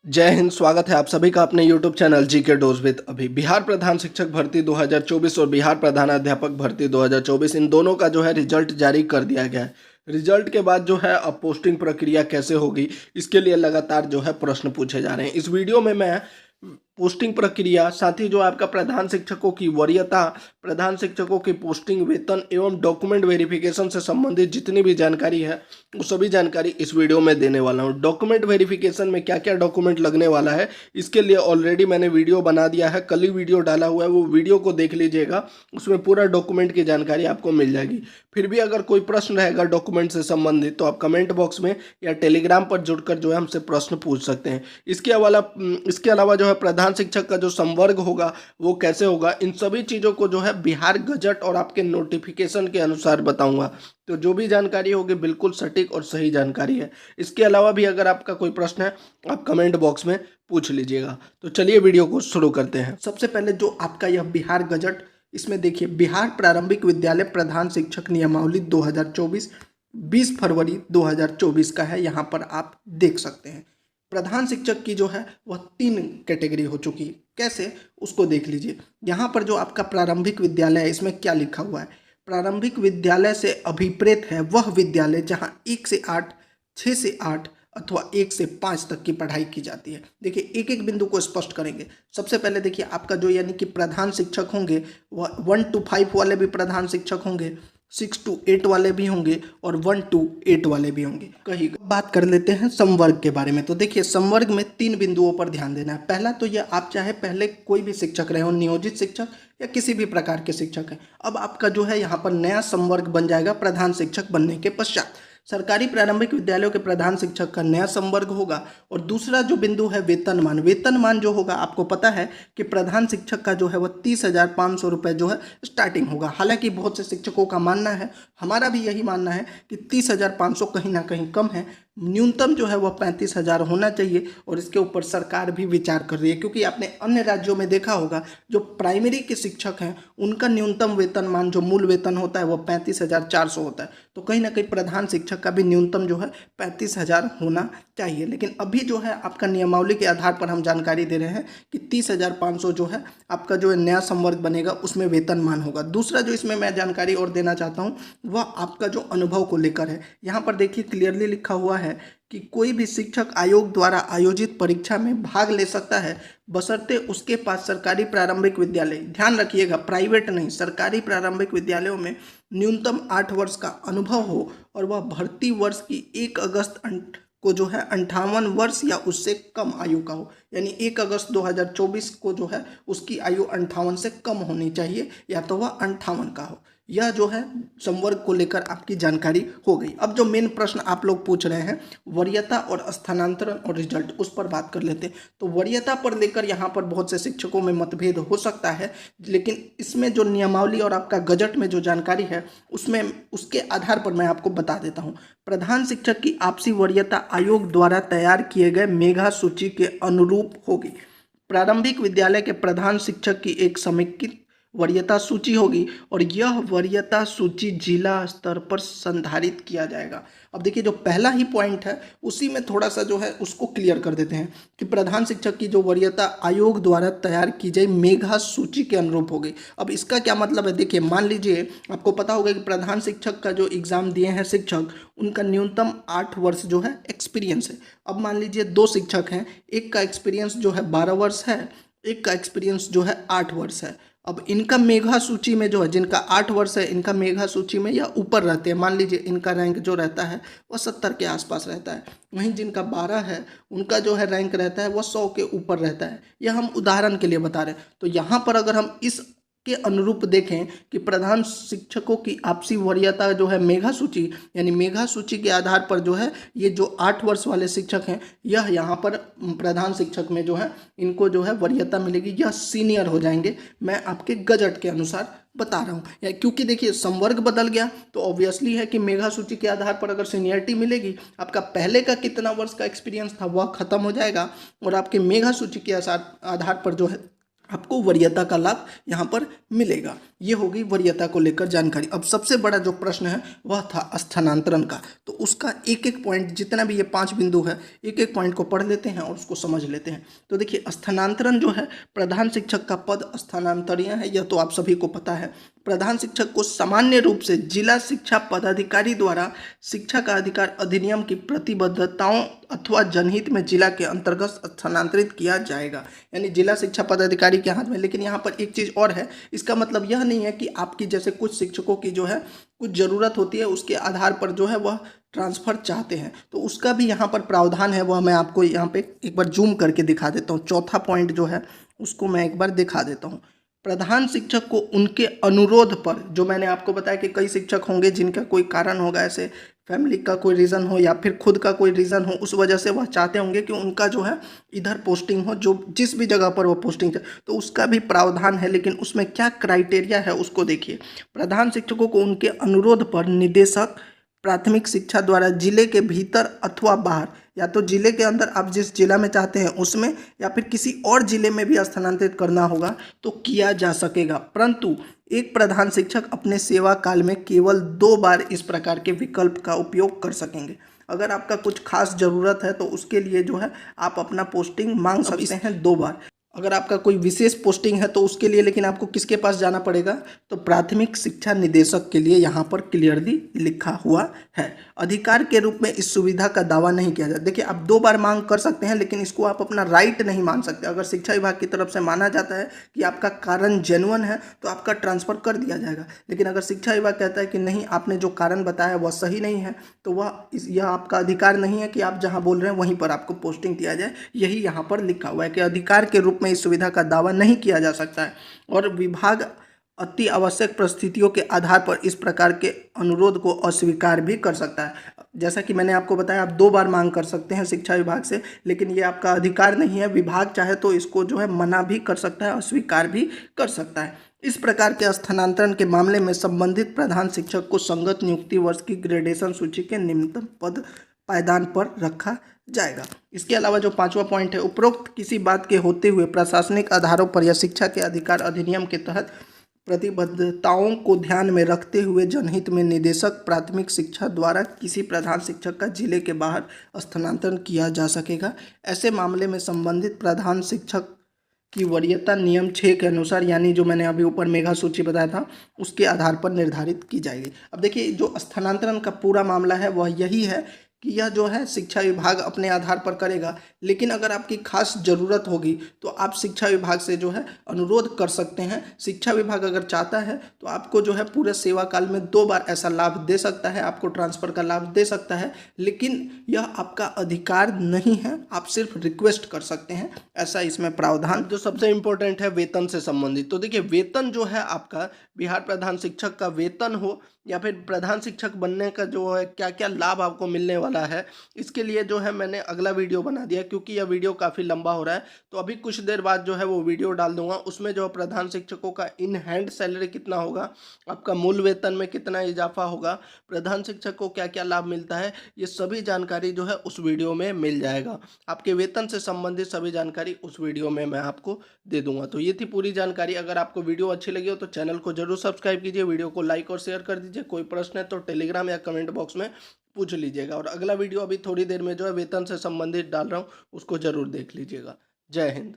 जय हिंद। स्वागत है आप सभी का अपने YouTube channel GK dose with अभी। बिहार प्रधान शिक्षक भर्ती 2024 और बिहार प्रधानाध्यापक भर्ती 2024 इन दोनों का जो है रिजल्ट जारी कर दिया गया है। रिजल्ट के बाद जो है अब पोस्टिंग प्रक्रिया कैसे होगी, इसके लिए लगातार जो है प्रश्न पूछे जा रहे हैं। इस वीडियो में मैं पोस्टिंग प्रक्रिया, साथ ही जो आपका प्रधान शिक्षकों की वरीयता, प्रधान शिक्षकों की पोस्टिंग, वेतन एवं डॉक्यूमेंट वेरिफिकेशन से संबंधित जितनी भी जानकारी है वो सभी जानकारी इस वीडियो में देने वाला हूँ। डॉक्यूमेंट वेरिफिकेशन में क्या क्या डॉक्यूमेंट लगने वाला है, इसके लिए ऑलरेडी मैंने वीडियो बना दिया है, कल ही वीडियो डाला हुआ है, वो वीडियो को देख लीजिएगा, उसमें पूरा डॉक्यूमेंट की जानकारी आपको मिल जाएगी। फिर भी अगर कोई प्रश्न रहेगा डॉक्यूमेंट से संबंधित तो आप कमेंट बॉक्स में या टेलीग्राम पर जुड़कर जो है हमसे प्रश्न पूछ सकते हैं। इसके अलावा जो है प्रधान शिक्षक का जो संवर्ग होगा वो कैसे होगा, इन सभी चीज़ों को जो है बिहार गजट और आपके नोटिफिकेशन के अनुसार बताऊंगा। तो जो भी जानकारी होगी बिल्कुल सटीक और सही जानकारी है। इसके अलावा भी अगर आपका कोई प्रश्न है आप कमेंट बॉक्स में पूछ लीजिएगा। तो चलिए वीडियो को शुरू करते हैं। सबसे पहले जो आपका यह बिहार गजट, इसमें देखिए बिहार प्रारंभिक विद्यालय प्रधान शिक्षक नियमावली 2024 20 फरवरी 2024 का है। यहाँ पर आप देख सकते हैं प्रधान शिक्षक की जो है वह 3 कैटेगरी हो चुकी है। कैसे, उसको देख लीजिए। यहाँ पर जो आपका प्रारंभिक विद्यालय है इसमें क्या लिखा हुआ है, प्रारंभिक विद्यालय से अभिप्रेत है वह विद्यालय जहाँ 1 से 8, 6 से 8 अथवा 1 से 5 तक की पढ़ाई की जाती है। देखिए एक एक बिंदु को स्पष्ट करेंगे। सबसे पहले देखिए आपका जो यानी कि प्रधान शिक्षक होंगे वह 1 to 5 वाले भी प्रधान शिक्षक होंगे, 6 to 8 वाले भी होंगे और 1 to 8 वाले भी होंगे। कहीं बात कर लेते हैं संवर्ग के बारे में। तो देखिए संवर्ग में 3 बिंदुओं पर ध्यान देना है। पहला तो यह आप चाहे पहले कोई भी शिक्षक रहे हो, नियोजित शिक्षक या किसी भी प्रकार के शिक्षक हैं, अब आपका जो है यहाँ पर नया संवर्ग बन जाएगा प्रधान शिक्षक बनने के पश्चात। सरकारी प्रारंभिक विद्यालयों के प्रधान शिक्षक का नया संवर्ग होगा। और दूसरा जो बिंदु है वेतनमान, वेतनमान जो होगा आपको पता है कि प्रधान शिक्षक का जो है वह 30,500 रुपये जो है स्टार्टिंग होगा। हालांकि बहुत से शिक्षकों का मानना है, हमारा भी यही मानना है कि 30,500 कहीं ना कहीं कम है, न्यूनतम जो है वह 35,000 होना चाहिए। और इसके ऊपर सरकार भी विचार कर रही है, क्योंकि आपने अन्य राज्यों में देखा होगा जो प्राइमरी के शिक्षक हैं उनका न्यूनतम वेतनमान जो मूल वेतन होता है वह 35,400 होता है। तो कहीं ना कहीं प्रधान शिक्षक का भी न्यूनतम जो है 35,000 होना चाहिए। लेकिन अभी जो है आपका नियमावली के आधार पर हम जानकारी दे रहे हैं कि 30,500 जो है आपका जो है नया संवर्ग बनेगा उसमें वेतनमान होगा। दूसरा जो इसमें मैं जानकारी और देना चाहता हूँ वह आपका जो अनुभव को लेकर है। यहाँ पर देखिए क्लियरली लिखा हुआ है कि कोई भी शिक्षक आयोग द्वारा आयोजित परीक्षा में भाग ले सकता है बशर्ते उसके पास सरकारी प्रारंभिक विद्यालय, ध्यान रखिएगा प्राइवेट नहीं, सरकारी प्रारंभिक विद्यालयों में न्यूनतम 8 वर्ष का अनुभव हो और वह भर्ती वर्ष की 1 अगस्त को जो है 58 वर्ष या उससे कम आयु का हो। यानी 1 अगस्त 2024 को जो है उसकी आयु 58 से कम होनी चाहिए या तो वह 58 का हो। यह जो है संवर्ग को लेकर आपकी जानकारी हो गई। अब जो मेन प्रश्न आप लोग पूछ रहे हैं वरीयता और स्थानांतरण और रिजल्ट, उस पर बात कर लेते हैं। तो वरीयता पर लेकर यहाँ पर बहुत से शिक्षकों में मतभेद हो सकता है, लेकिन इसमें जो नियमावली और आपका गजट में जो जानकारी है उसमें उसके आधार पर मैं आपको बता देता हूँ। प्रधान शिक्षक की आपसी वरीयता आयोग द्वारा तैयार किए गए मेघा सूची के अनुरूप होगी। प्रारंभिक विद्यालय के प्रधान शिक्षक की एक समेकित वरीयता सूची होगी और यह वरीयता सूची जिला स्तर पर संधारित किया जाएगा। अब देखिए जो पहला ही पॉइंट है उसी में थोड़ा सा जो है उसको क्लियर कर देते हैं कि प्रधान शिक्षक की जो वरीयता आयोग द्वारा तैयार की जाए मेघा सूची के अनुरूप होगी। अब इसका क्या मतलब है, देखिए मान लीजिए आपको पता होगा कि प्रधान शिक्षक का जो एग्ज़ाम दिए हैं शिक्षक, उनका न्यूनतम 8 वर्ष जो है एक्सपीरियंस है। अब मान लीजिए 2 शिक्षक हैं, एक का एक्सपीरियंस जो है 12 वर्ष है, एक का एक्सपीरियंस जो है 8 वर्ष है। अब इनका मेघा सूची में जो है जिनका 8 वर्ष है इनका मेघा सूची में या ऊपर रहते हैं, मान लीजिए इनका रैंक जो रहता है वह 70 के आसपास रहता है। वहीं जिनका 12 है उनका जो है रैंक रहता है वह 100 के ऊपर रहता है। यह हम उदाहरण के लिए बता रहे हैं। तो यहाँ पर अगर हम इस के अनुरूप देखें कि प्रधान शिक्षकों की आपसी वरीयता जो है मेघा सूची, यानी मेघा सूची के आधार पर जो है ये जो 8 वर्ष वाले शिक्षक हैं यह यहाँ पर प्रधान शिक्षक में जो है इनको जो है वरीयता मिलेगी, यह सीनियर हो जाएंगे। मैं आपके गजट के अनुसार बता रहा हूँ, क्योंकि देखिए संवर्ग बदल गया तो ऑब्वियसली है कि मेघा सूची के आधार पर अगर सीनियरिटी मिलेगी, आपका पहले का कितना वर्ष का एक्सपीरियंस था वह खत्म हो जाएगा और आपके मेघा सूची के आधार पर जो है आपको वरीयता का लाभ यहाँ पर मिलेगा। ये होगी वरीयता को लेकर जानकारी। अब सबसे बड़ा जो प्रश्न है वह था स्थानांतरण का, तो उसका एक एक पॉइंट, जितना भी ये 5 बिंदु है, एक एक पॉइंट को पढ़ लेते हैं और उसको समझ लेते हैं। तो देखिए, स्थानांतरण जो है, प्रधान शिक्षक का पद स्थानांतरीय है, यह तो आप सभी को पता है। प्रधान शिक्षक को सामान्य रूप से जिला शिक्षा पदाधिकारी द्वारा शिक्षा का अधिकार अधिनियम की प्रतिबद्धताओं अथवा जनहित में जिला के अंतर्गत स्थानांतरित किया जाएगा, यानी जिला शिक्षा पदाधिकारी के हाथ में। लेकिन यहाँ पर एक चीज़ और है, इसका मतलब यह नहीं है कि आपकी जैसे कुछ शिक्षकों की जो है कुछ ज़रूरत होती है, उसके आधार पर जो है वह ट्रांसफ़र चाहते हैं, तो उसका भी यहाँ पर प्रावधान है। वह मैं आपको यहाँ पे एक बार जूम करके दिखा देता हूँ। चौथा पॉइंट जो है उसको मैं एक बार दिखा देता हूँ। प्रधान शिक्षक को उनके अनुरोध पर, जो मैंने आपको बताया कि कई शिक्षक होंगे जिनका कोई कारण होगा, ऐसे फैमिली का कोई रीज़न हो या फिर खुद का कोई रीज़न हो, उस वजह से वह चाहते होंगे कि उनका जो है इधर पोस्टिंग हो, जो जिस भी जगह पर वो पोस्टिंग है, तो उसका भी प्रावधान है। लेकिन उसमें क्या क्राइटेरिया है उसको देखिए। प्रधान शिक्षकों को उनके अनुरोध पर निदेशक प्राथमिक शिक्षा द्वारा जिले के भीतर अथवा बाहर, या तो जिले के अंदर आप जिस जिला में चाहते हैं उसमें, या फिर किसी और जिले में भी स्थानांतरित करना होगा तो किया जा सकेगा। परंतु एक प्रधान शिक्षक अपने सेवा काल में केवल 2 बार इस प्रकार के विकल्प का उपयोग कर सकेंगे। अगर आपका कुछ खास ज़रूरत है तो उसके लिए जो है आप अपना पोस्टिंग मांग सकते हैं 2 बार। अगर आपका कोई विशेष पोस्टिंग है तो उसके लिए लेकिन आपको किसके पास जाना पड़ेगा, तो प्राथमिक शिक्षा निदेशक के लिए यहाँ पर क्लियरली लिखा हुआ है। अधिकार के रूप में इस सुविधा का दावा नहीं किया जाता। देखिए, आप 2 बार मांग कर सकते हैं, लेकिन इसको आप अपना राइट नहीं मान सकते। अगर शिक्षा विभाग की तरफ से माना जाता है कि आपका कारण जेन्युइन है तो आपका ट्रांसफ़र कर दिया जाएगा। लेकिन अगर शिक्षा विभाग कहता है कि नहीं, आपने जो कारण बताया वह सही नहीं है, तो यह आपका अधिकार नहीं है कि आप जहाँ बोल रहे हैं वहीं पर आपको पोस्टिंग दिया जाए। यही यहाँ पर लिखा हुआ है कि अधिकार के रूप में इस सुविधा का दावा नहीं किया जा सकता है, और विभाग अति आवश्यक परिस्थितियों के आधार पर इस प्रकार के अनुरोध को अस्वीकार भी कर सकता है। जैसा कि मैंने आपको बताया, आप 2 बार मांग कर सकते हैं शिक्षा विभाग से, लेकिन ये आपका अधिकार नहीं है। विभाग चाहे तो इसको जो है मना भी कर सकता है, अस्वीकार भी कर सकता है। इस प्रकार के स्थानांतरण के मामले में संबंधित प्रधान शिक्षक को संगत नियुक्ति वर्ष की ग्रेडेशन सूची के निम्नतम पद पायदान पर रखा जाएगा। इसके अलावा जो 5वां पॉइंट है, उपरोक्त किसी बात के होते हुए प्रशासनिक आधारों पर या शिक्षा के अधिकार अधिनियम के तहत प्रतिबद्धताओं को ध्यान में रखते हुए जनहित में निदेशक प्राथमिक शिक्षा द्वारा किसी प्रधान शिक्षक का जिले के बाहर स्थानांतरण किया जा सकेगा। ऐसे मामले में संबंधित प्रधान शिक्षक की वरीयता नियम 6 के अनुसार, यानी जो मैंने अभी ऊपर मेगा सूची बताया था, उसके आधार पर निर्धारित की जाएगी। अब देखिए, जो स्थानांतरण का पूरा मामला है वह यही है कि यह जो है शिक्षा विभाग अपने आधार पर करेगा। लेकिन अगर आपकी खास ज़रूरत होगी तो आप शिक्षा विभाग से जो है अनुरोध कर सकते हैं। शिक्षा विभाग अगर चाहता है तो आपको जो है पूरे सेवा काल में 2 बार ऐसा लाभ दे सकता है, आपको ट्रांसफ़र का लाभ दे सकता है, लेकिन यह आपका अधिकार नहीं है, आप सिर्फ रिक्वेस्ट कर सकते हैं, ऐसा इसमें प्रावधान। जो सबसे इम्पोर्टेंट है वेतन से संबंधित, तो देखिए, वेतन जो है आपका बिहार प्रधान शिक्षक का वेतन हो या फिर प्रधान शिक्षक बनने का जो है क्या क्या लाभ आपको मिलने वाला है, इसके लिए जो है मैंने अगला वीडियो बना दिया, क्योंकि यह वीडियो काफ़ी लंबा हो रहा है। तो अभी कुछ देर बाद जो है वो वीडियो डाल दूंगा, उसमें जो प्रधान शिक्षकों का इन हैंड सैलरी कितना होगा, आपका मूल वेतन में कितना इजाफा होगा, प्रधान शिक्षक को क्या क्या लाभ मिलता है, ये सभी जानकारी जो है उस वीडियो में मिल जाएगा। आपके वेतन से संबंधित सभी जानकारी उस वीडियो में मैं आपको दे दूंगा। तो ये थी पूरी जानकारी। अगर आपको वीडियो अच्छी लगी हो तो चैनल को जरूर सब्सक्राइब कीजिए, वीडियो को लाइक और शेयर कर दीजिए। कोई प्रश्न है तो टेलीग्राम या कमेंट बॉक्स में पूछ लीजिएगा। और अगला वीडियो अभी थोड़ी देर में जो है वेतन से संबंधित डाल रहा हूँ, उसको जरूर देख लीजिएगा। जय हिंद।